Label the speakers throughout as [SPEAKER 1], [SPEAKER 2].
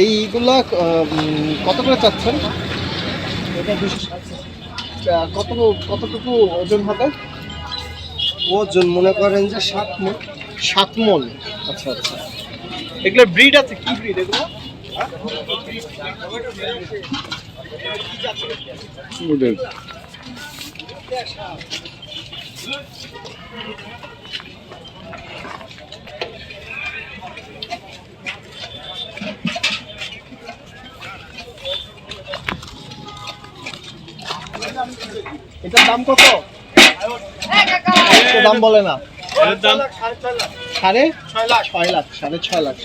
[SPEAKER 1] এইগুলা কত করে চাচ্ছেন? কতটুকু ওজন হবে?
[SPEAKER 2] ওজন মনে করেন যে 7 মণ।
[SPEAKER 1] 7 মণ। আচ্ছা আচ্ছা, এগুলোর ব্রিড আছে? কি ব্রিড এগুলো? এটার দাম কত? দাম বলে না। সাড়ে 6 লাখ। 6.5 লাখ।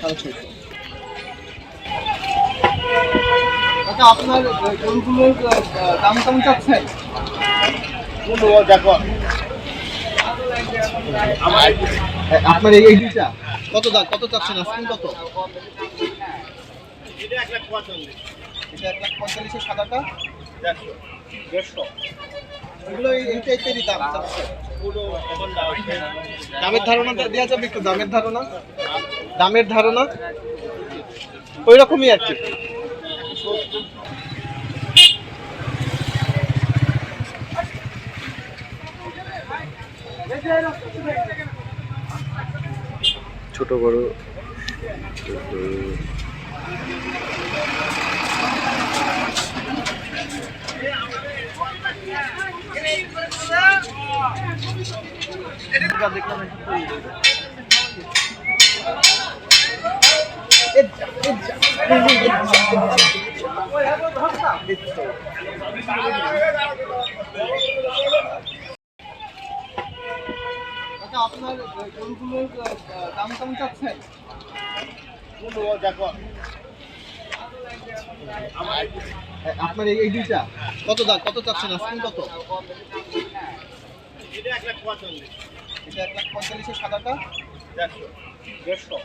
[SPEAKER 1] আচ্ছা, আপনার গরুগুলোর দাম কেমন চাচ্ছেন? আপনার এই দুইটা কত চাচ্ছেন আজকে? কত? এটা 1,45,000। সাদাটা 150। এগুলো এইটাই দাম চাচ্ছে। দামের ধারণা দেওয়া যাবে একটু? দামের ধারণা ওই রকমই আর কি।
[SPEAKER 2] ছোট বড়
[SPEAKER 1] আপনার গরুগুলোর দাম কেমন চাচ্ছেন? আপনার এই দুইটা কত চাচ্ছেন আজকে? কত? এটা 1,45,000। সাদাটা 150।